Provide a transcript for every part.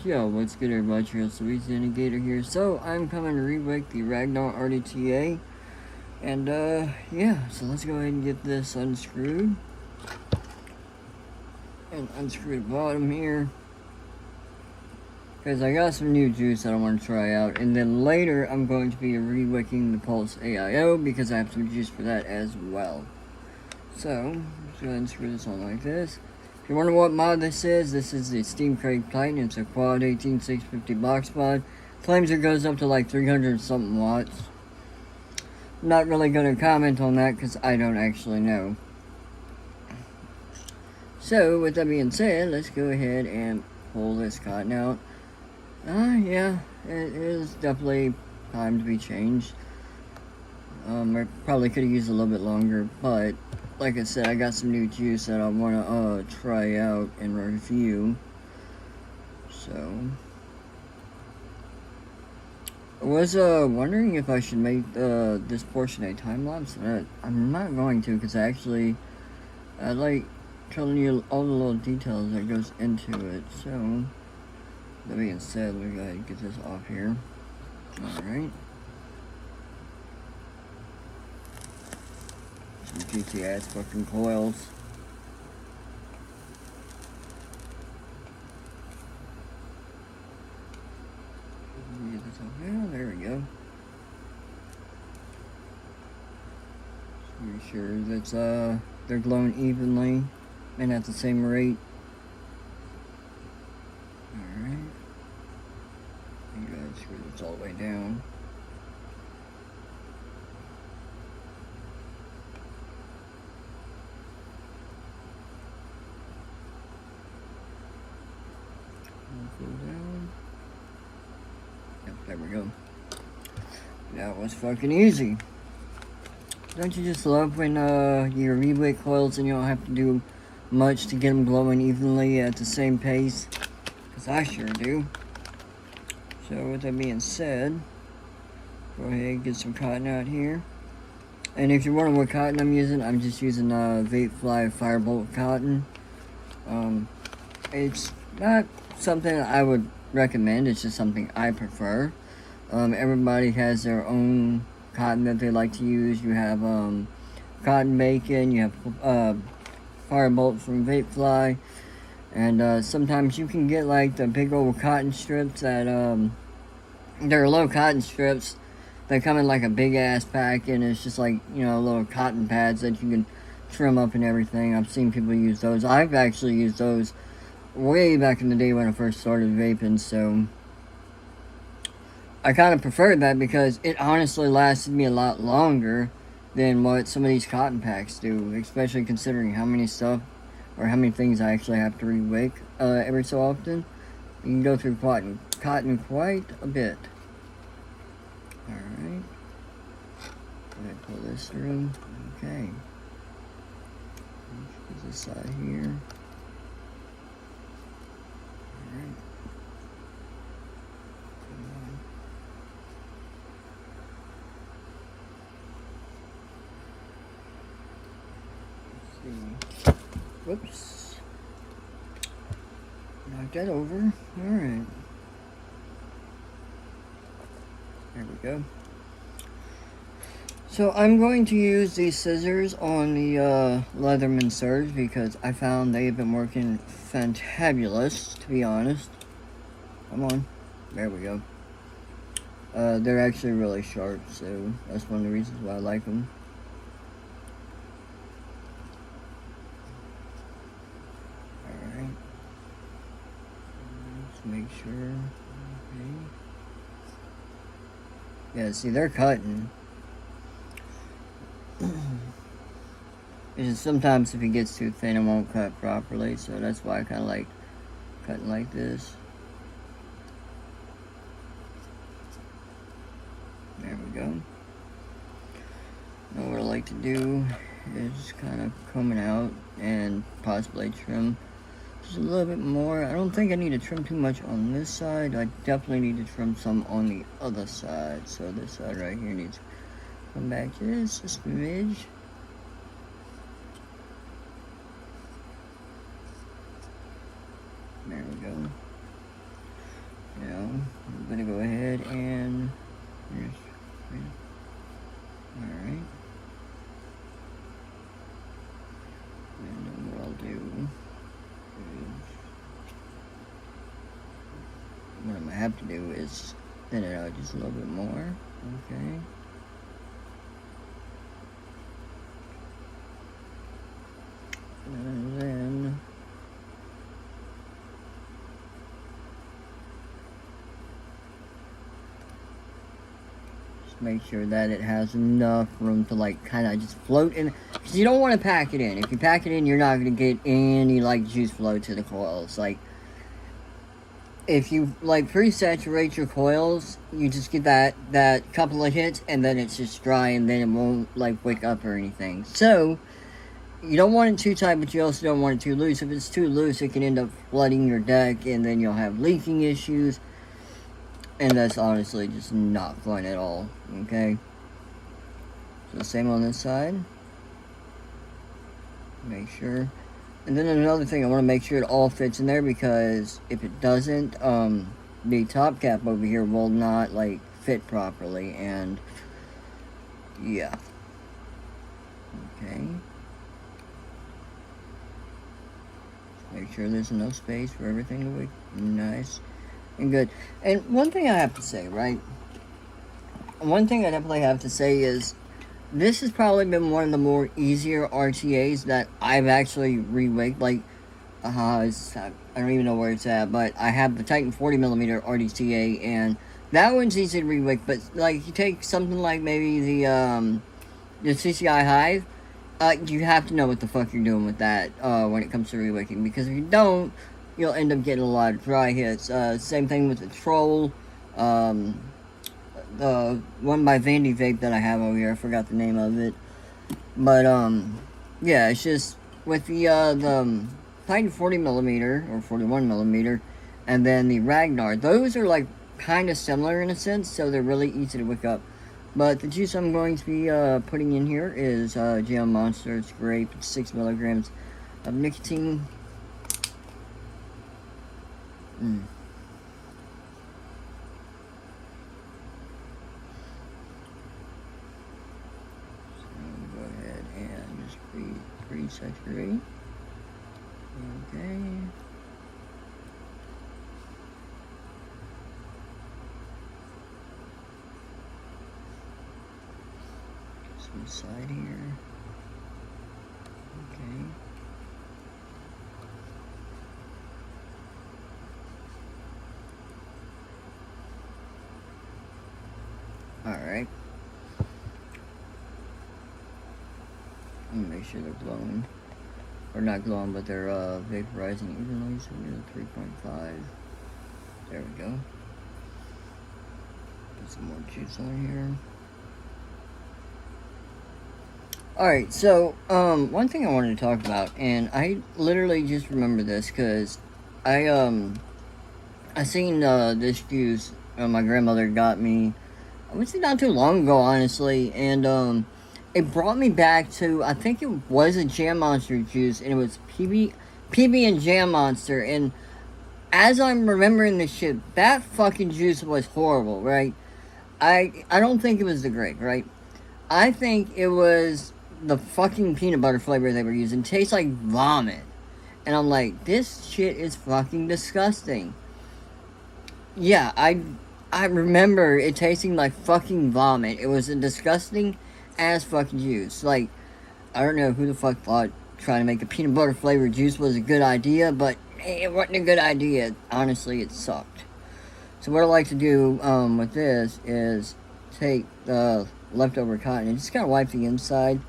Yo, what's good everybody, it's Louisiana Gator here. So, I'm coming to rewick the Ragnar RDTA. And, yeah, so let's go ahead and get this unscrewed. And unscrew the bottom here. Because I got some new juice that I want to try out. And then later, I'm going to be rewicking the Pulse AIO because I have some juice for that as well. So, let's go ahead and screw this on like this. If you wonder what mod this is the Steam Crate Titan. It's a quad 18650 box mod. Claims it goes up to like 300 something watts. Not really going to comment on that because I don't actually know. So, with that being said, let's go ahead and pull this cotton out. Yeah, it is definitely time to be changed. I probably could have used a little bit longer, but like I said, I got some new juice that I want to try out and review. So, I was wondering if I should make this portion a time lapse. I'm not going to because I like telling you all the little details that goes into it. So, that being said, we gotta get this off here. Alright. Some GT ass fucking coils. Get this off. Yeah, there we go. Just make sure that they're glowing evenly and at the same rate. Alright. You gotta screw this all the way down. Pull down. Yep, there we go. That was fucking easy. Don't you just love when you rewick coils and you don't have to do much to get them glowing evenly at the same pace? Because I sure do. So with that being said, go ahead and get some cotton out here. And if you're wondering what cotton I'm just using Vapefly Firebolt cotton. It's not something I would recommend, it's just something I prefer. Everybody has their own cotton that they like to use. You have cotton bacon, you have Firebolt from Vapefly, and sometimes you can get like the big old cotton strips that they're low cotton strips that come in like a big ass pack, and it's just like, you know, little cotton pads that you can trim up and everything. I've seen people use those. I've actually used those way back in the day when I first started vaping, so I kind of preferred that because it honestly lasted me a lot longer than what some of these cotton packs do, especially considering how many things I actually have to rewick every so often. You can go through cotton quite a bit. Alright. Go ahead and pull this through. Okay. Put this side here. Alright. Whoops. Knock that over. Alright. There we go. So I'm going to use these scissors on the Leatherman Surge because I found they've been working fantabulous, to be honest. Come on. There we go. They're actually really sharp, so that's one of the reasons why I like them. Make sure. Okay. Yeah, see, they're cutting. It's just sometimes if it gets too thin, it won't cut properly, so that's why I kind of like cutting like this. There we go. Now what I like to do is kind of comb it out and possibly trim just a little bit more. I don't think I need to trim too much on this side. I definitely need to trim some on the other side. So this side right here needs to come back just a smidge. There we go. I'm gonna go ahead and alright. And then what I'll do is, what I'm gonna have to do is thin it out just a little bit more. Okay. And then just make sure that it has enough room to like kind of just float in, because you don't want to pack it in. If you pack it in, you're not going to get any like juice flow to the coils. Like if you like pre-saturate your coils, you just get that couple of hits and then it's just dry and then it won't like wick up or anything. So you don't want it too tight, but you also don't want it too loose. If it's too loose, it can end up flooding your deck, and then you'll have leaking issues. And that's honestly just not fun at all, okay? So same on this side. Make sure. And then another thing, I want to make sure it all fits in there, because if it doesn't, the top cap over here will not, like, fit properly, and yeah. Okay. Make sure there's enough space for everything to look nice and good. And one thing I have to say, right? One thing I definitely have to say is this has probably been one of the more easier RTAs that I've actually rewicked. Like, I don't even know where it's at, but I have the Titan 40mm RDTA, and that one's easy to rewick. But like, you take something like maybe the CCI Hive. You have to know what the fuck you're doing with that when it comes to rewicking, because if you don't, you'll end up getting a lot of dry hits. Same thing with the Troll. The one by Vandy Vape that I have over here, I forgot the name of it. But, yeah, it's just with the Titan 40mm or 41mm, and then the Ragnar, those are like kind of similar in a sense, so they're really easy to wick up. But the juice I'm going to be putting in here is Jam Monster. It's Grape. It's 6 milligrams of nicotine. So go ahead and just pre-saturate. Okay. Side here. Okay. Alright. Make sure they're glowing. Or not glowing, but they're vaporizing evenly, so we're at 3.5. There we go. Put some more juice on here. Alright, so, one thing I wanted to talk about, and I literally just remember this, because I seen, this juice my grandmother got me, I would say not too long ago, honestly, and, it brought me back to, I think it was a Jam Monster juice, and it was PB and Jam Monster, and as I'm remembering this shit, that fucking juice was horrible, right? I don't think it was the grape, right? I think it was the fucking peanut butter flavor they were using. It tastes like vomit. And I'm like, this shit is fucking disgusting. Yeah, I remember it tasting like fucking vomit. It was a disgusting ass fucking juice. Like, I don't know who the fuck thought trying to make a peanut butter flavored juice was a good idea, but it wasn't a good idea. Honestly, it sucked. So what I like to do with this is take the leftover cotton and just kind of wipe the inside.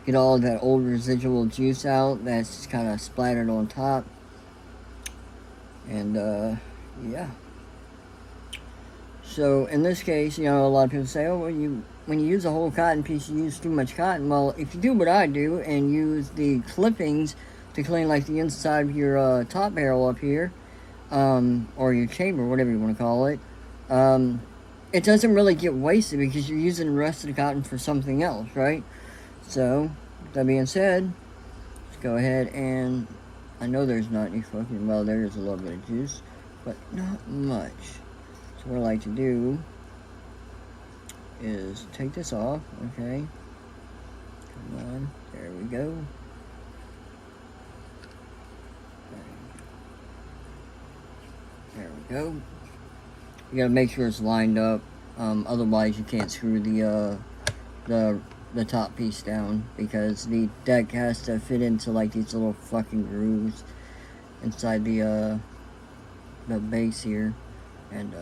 Get all that old residual juice out that's just kind of splattered on top. And, yeah. So, in this case, you know, a lot of people say, oh, well, when you use a whole cotton piece, you use too much cotton. Well, if you do what I do and use the clippings to clean, like, the inside of your top barrel up here, or your chamber, whatever you want to call it, it doesn't really get wasted because you're using the rest of the cotton for something else, right? So, that being said, let's go ahead and, I know there's not any fucking, well, there is a little bit of juice, but not much. So what I like to do is take this off, okay? Come on, there we go. There we go. You gotta make sure it's lined up, otherwise you can't screw the top piece down, because the deck has to fit into like these little fucking grooves inside the base here, and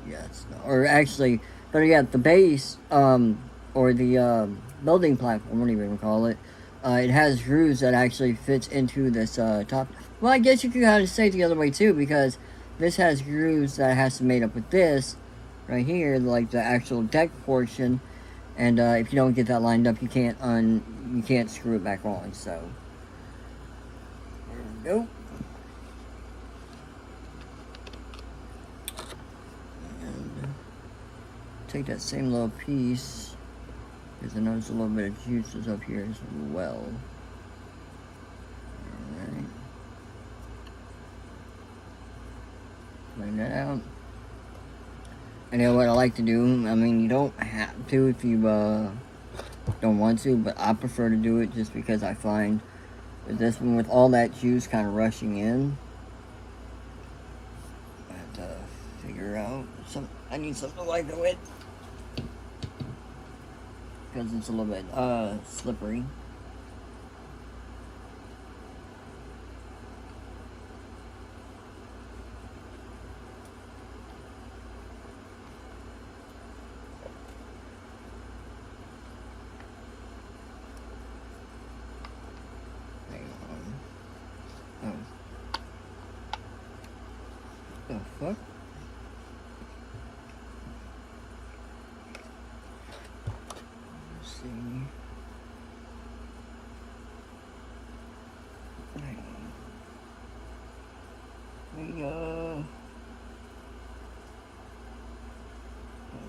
yeah, it's not, or actually, but yeah, the base or the building platform, what do you even call it? It has grooves that actually fits into this top. Well, I guess you could kind of say it the other way too, because this has grooves that has to made up with this right here, like the actual deck portion. And if you don't get that lined up, you can't screw it back on. So there we go. And take that same little piece, because I notice a little bit of juices up here as well. Alright. Clean that out. And you know what I like to do? I mean, you don't have to if you don't want to, but I prefer to do it just because I find with this one, with all that juice kind of rushing in, I have to figure out I need something to wipe it with, because it's a little bit slippery. The fuck? Let's see. Hang on.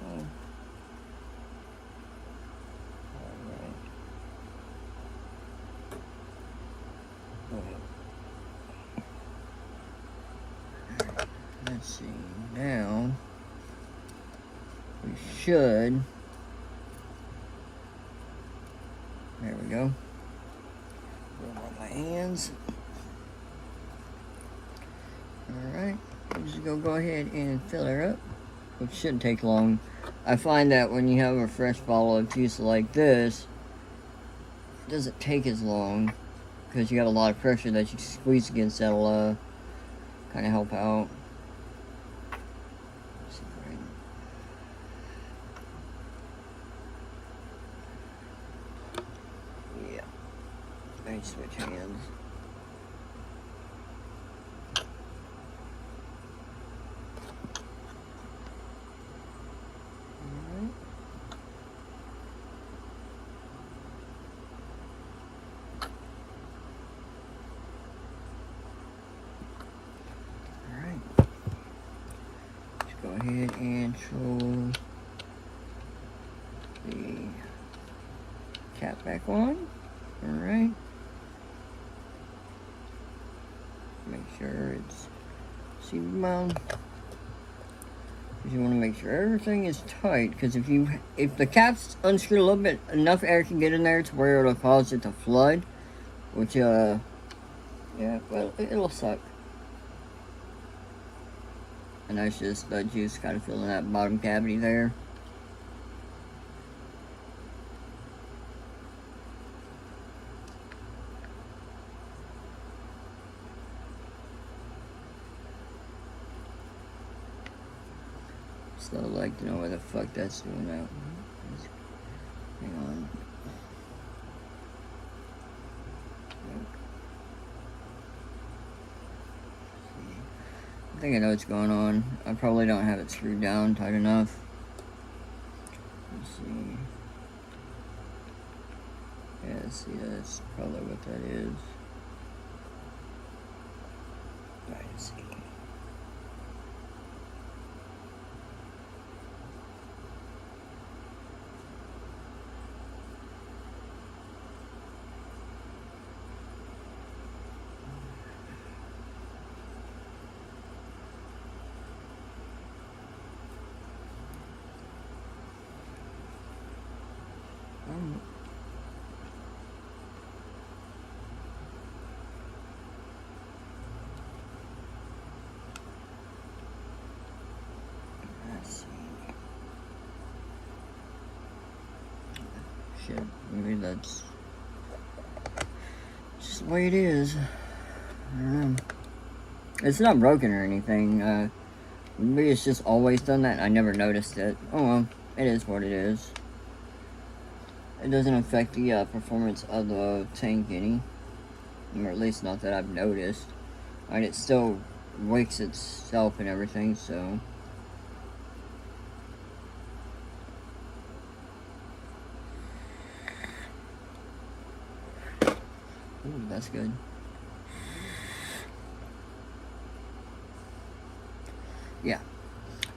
Alright. Go ahead. Let's see, now we should, there we go, rub on my hands. Alright, I'm just gonna go ahead and fill her up, which shouldn't take long. I find that when you have a fresh bottle of juice like this, it doesn't take as long, because you got a lot of pressure that you squeeze against that'll kind of help out. Yeah, I switch hands. Alright. Alright. Let's go ahead and throw the cap back on. Alright. Make sure it's seated down. You want to make sure everything is tight, because if the cap's unscrewed a little bit, enough air can get in there to where it'll cause it to flood, which yeah, well, it'll suck. And that's just the juice kind of filling that bottom cavity there. Still like to know where the fuck that's doing out. Hang on. I think I know what's going on. I probably don't have it screwed down tight enough. Let's see. Yeah, see, that's probably what that is. Let's see. shit. Maybe that's just the way it is. I don't know. It's not broken or anything. Maybe it's just always done that and I never noticed it. Oh well, it is what it is. It doesn't affect the performance of the tank any. Or at least not that I've noticed. I mean, it still wicks itself and everything, so... Ooh, that's good. Yeah.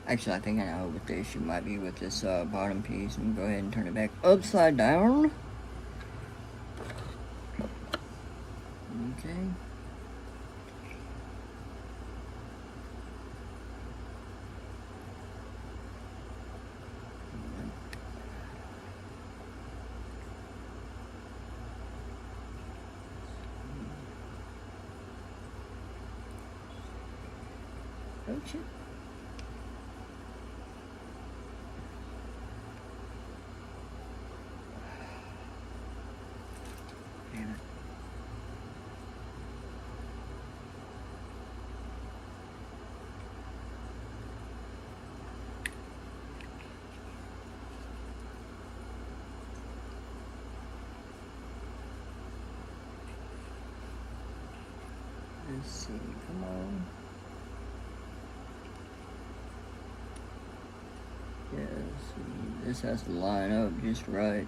Actually, I think I know what the issue might be with this bottom piece. I'm gonna go ahead and turn it back upside down. Okay. Oh shit. Damn it. Let's see, come on. Yes, this has to line up just right.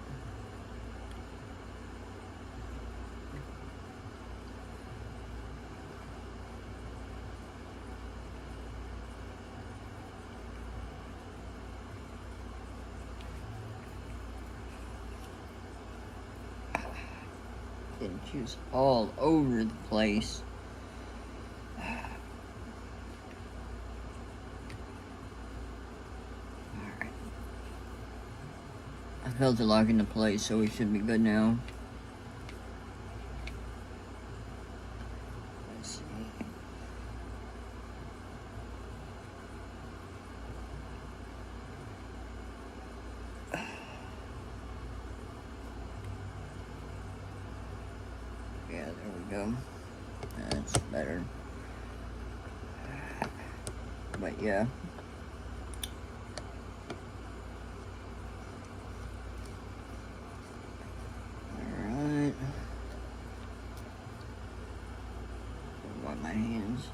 Getting juice all over the place. I felt it lock into place, so we should be good now. Let's see. Yeah, there we go. That's better. But yeah. My hands.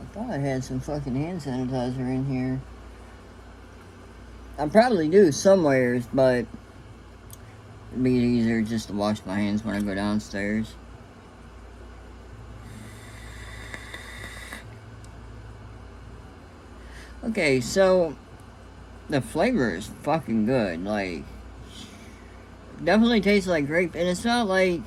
I thought I had some fucking hand sanitizer in here. I probably do somewheres, but it'd be easier just to wash my hands when I go downstairs. Okay, so the flavor is fucking good. Like, definitely tastes like grape, and it's not like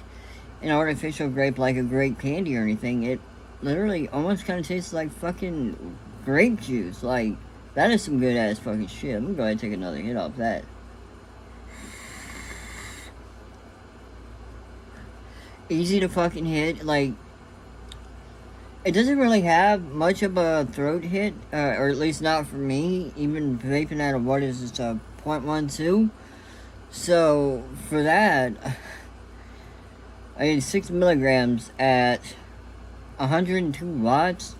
an artificial grape like a grape candy or anything. It literally almost kind of tastes like fucking grape juice. Like, that is some good ass fucking shit. I'm gonna go ahead and take another hit off that. Easy to fucking hit. Like, it doesn't really have much of a throat hit, or at least not for me. Even vaping out of what is this, 0.12. So for that, I did 6 milligrams at 102 watts,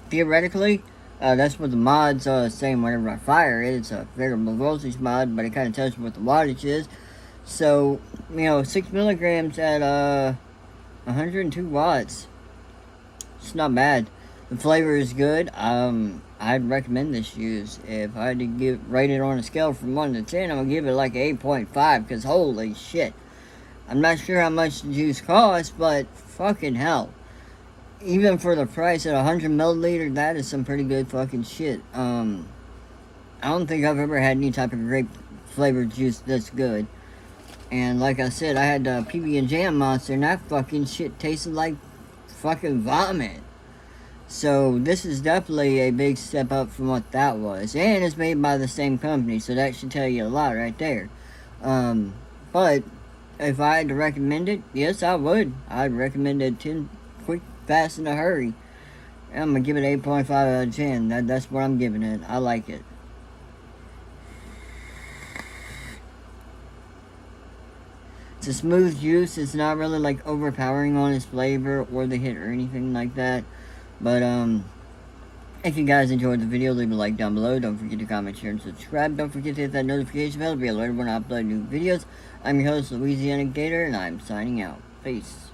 theoretically. That's what the mod's saying whenever I fire it. It's a variable voltage mod, but it kind of tells you what the wattage is. So, 6 milligrams at 102 watts. It's not bad. The flavor is good. I'd recommend this juice. If I had to rate it on a scale from 1 to 10, I'm going to give it like 8.5, because holy shit. I'm not sure how much the juice costs, but fucking hell. Even for the price at 100 milliliter, that is some pretty good fucking shit. I don't think I've ever had any type of grape flavored juice that's good. And like I said, I had the PB and Jam Monster, and that fucking shit tasted like fucking vomit. So this is definitely a big step up from what that was. And it's made by the same company, so that should tell you a lot right there. But if I had to recommend it, yes, I would. I'd recommend it 10 quick, fast, in a hurry. I'm going to give it 8.5 out of 10. That's what I'm giving it. I like it. It's a smooth juice. It's not really like overpowering on its flavor or the hit or anything like that. But if you guys enjoyed the video, leave a like down below. Don't forget to comment, share, and subscribe. Don't forget to hit that notification bell to be alerted when I upload new videos. I'm your host, Louisiana Gator, and I'm signing out. Peace.